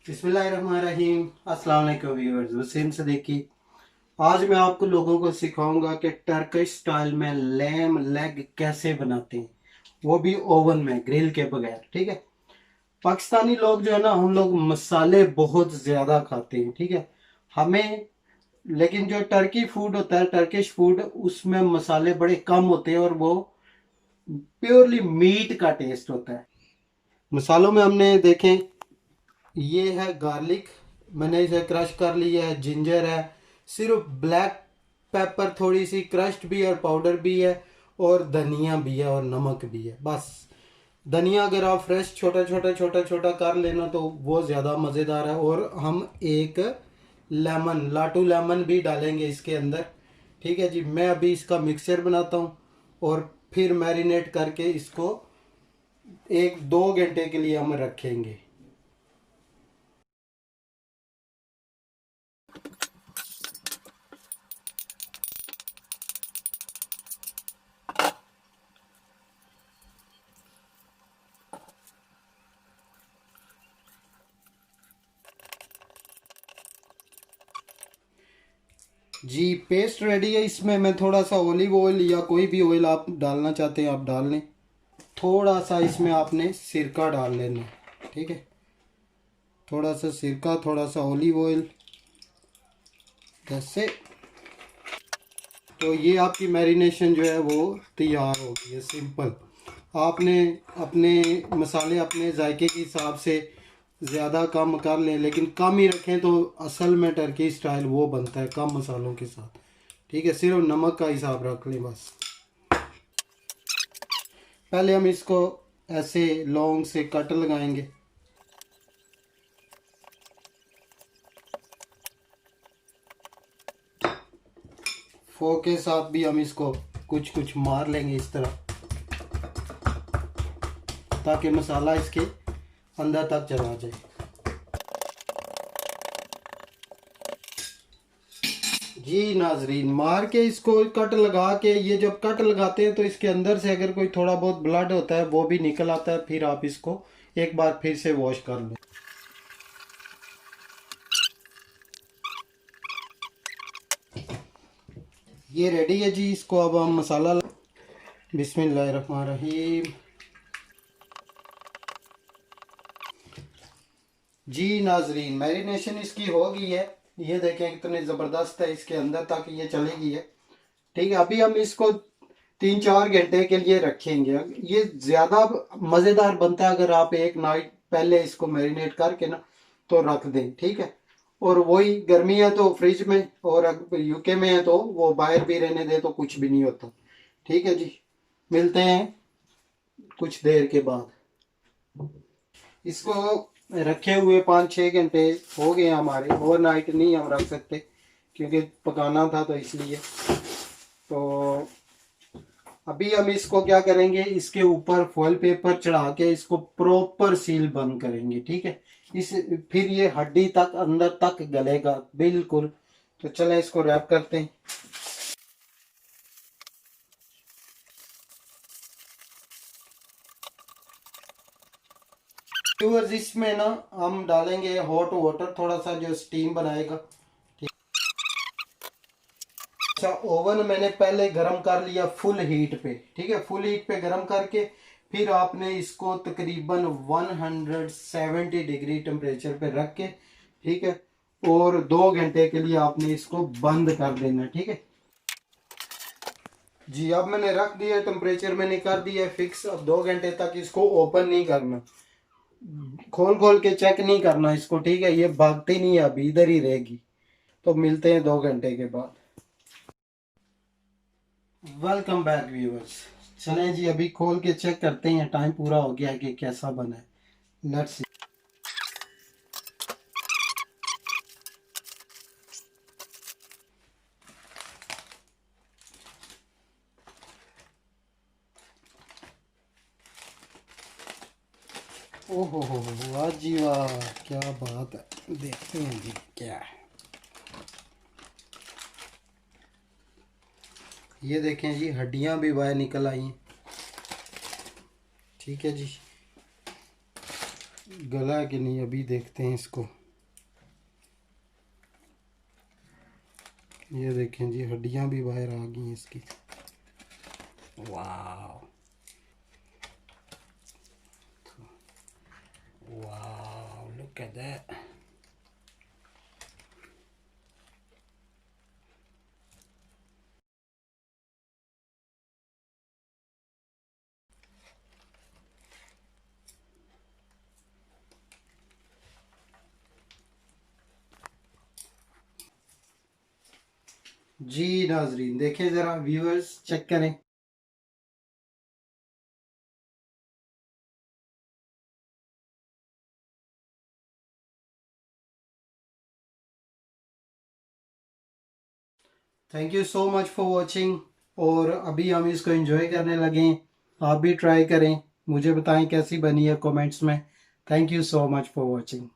बिस्मिल्लाहिर्रहमानिर्रहीम। अस्सलाम वालेकुम व्यूअर्स, वसीम सदीकी। आज मैं आपको लोगों को सिखाऊंगा कि टर्किश स्टाइल में लैम लेग कैसे बनाते हैं, वो भी ओवन में, ग्रिल के बगैर। ठीक है। पाकिस्तानी लोग जो है ना, हम लोग मसाले बहुत ज़्यादा खाते हैं। ठीक है। हमें लेकिन जो टर्की फूड होता है, टर्किश फूड, उसमें मसाले बड़े कम होते हैं और वो प्योरली मीट का टेस्ट होता है। मसालों में हमने देखें, ये है गार्लिक, मैंने इसे क्रश कर लिया है। जिंजर है, सिर्फ ब्लैक पेपर थोड़ी सी क्रश्ड भी और पाउडर भी है, और धनिया भी है और नमक भी है। बस धनिया अगर आप फ्रेश छोटा छोटा छोटा छोटा कर लेना तो वो ज़्यादा मज़ेदार है। और हम एक लेमन, लाटू लेमन भी डालेंगे इसके अंदर। ठीक है जी। मैं अभी इसका मिक्सचर बनाता हूँ और फिर मैरिनेट करके इसको 1-2 घंटे के लिए हम रखेंगे। जी, पेस्ट रेडी है। इसमें मैं थोड़ा सा ऑलिव ऑयल या कोई भी ऑयल आप डालना चाहते हैं आप डाल लें। थोड़ा सा इसमें आपने सिरका डाल लेना है। ठीक है। थोड़ा सा सिरका, थोड़ा सा ऑलिव ऑयल, जैसे। तो ये आपकी मैरिनेशन जो है वो तैयार हो गई है। सिंपल। आपने अपने मसाले अपने जायके के हिसाब से ज़्यादा कम कर लें, लेकिन कम ही रखें तो असल में टर्की स्टाइल वो बनता है कम मसालों के साथ। ठीक है। सिर्फ नमक का हिसाब रख लें बस। पहले हम इसको ऐसे लॉन्ग से कट लगाएंगे। फोक के साथ भी हम इसको कुछ कुछ मार लेंगे इस तरह, ताकि मसाला इसके अंदर तक चला जाए। जी नाजरीन, मार के इसको कट लगा के, ये जब कट लगाते हैं तो इसके अंदर से अगर कोई थोड़ा बहुत ब्लड होता है वो भी निकल आता है। फिर आप इसको एक बार फिर से वॉश कर लें। ये रेडी है जी। इसको अब हम मसाला, बिस्मिल्लाहिर्रहमानिर्रहीम। जी नाजरीन, मैरिनेशन इसकी हो गई है। ये देखें कितने ज़बरदस्त है, इसके अंदर तक ये चली गई है। ठीक है। अभी हम इसको 3-4 घंटे के लिए रखेंगे। ये ज़्यादा मज़ेदार बनता है अगर आप एक नाइट पहले इसको मैरिनेट करके ना तो रख दें। ठीक है। और वही गर्मी है तो फ्रिज में, और अगर यूके में है तो वो बाहर भी रहने दे तो कुछ भी नहीं होता। ठीक है जी। मिलते हैं कुछ देर के बाद। इसको रखे हुए 5-6 घंटे हो गए हमारे। ओवरनाइट नहीं हम रख सकते क्योंकि पकाना था तो इसलिए। तो अभी हम इसको क्या करेंगे, इसके ऊपर फॉइल पेपर चढ़ा के इसको प्रॉपर सील बंद करेंगे। ठीक है। इस फिर ये हड्डी तक अंदर तक गलेगा बिल्कुल। तो चलें इसको रैप करते हैं। व्यूअर्स, इसमें ना हम डालेंगे हॉट वाटर थोड़ा सा, जो स्टीम बनाएगा। अच्छा, ओवन मैंने पहले गरम कर लिया फुल हीट पे। ठीक है। फुल हीट पे गरम करके फिर आपने इसको तकरीबन 170 डिग्री टेम्परेचर पे रख के, ठीक है, और 2 घंटे के लिए आपने इसको बंद कर देना। ठीक है जी। अब मैंने रख दिया, टेम्परेचर मैंने कर दिया फिक्स। अब 2 घंटे तक इसको ओपन नहीं करना, खोल खोल के चेक नहीं करना इसको। ठीक है। ये भागती नहीं है, अभी इधर ही रहेगी। तो मिलते हैं 2 घंटे के बाद। Welcome back viewers. चलें जी, अभी खोल के चेक करते हैं, टाइम पूरा हो गया है कि कैसा बना है। Let's see. ओहो हो, वाह जी वाह, क्या बात है। देखते हैं जी क्या है। ये देखें जी, हड्डियां भी बाहर निकल आई हैं। ठीक है जी। गला कि नहीं अभी देखते हैं इसको। ये देखें जी, हड्डियां भी बाहर आ गई हैं इसकी। वाह, वाह, लुक एट दैट। जी नाजरीन, देखें ज़रा, व्यूअर्स चेक करें। Thank you so much for watching. और अभी हम इसको एंजॉय करने लगे हैं। आप भी ट्राई करें, मुझे बताएं कैसी बनी है कमेंट्स में। Thank you so much for watching.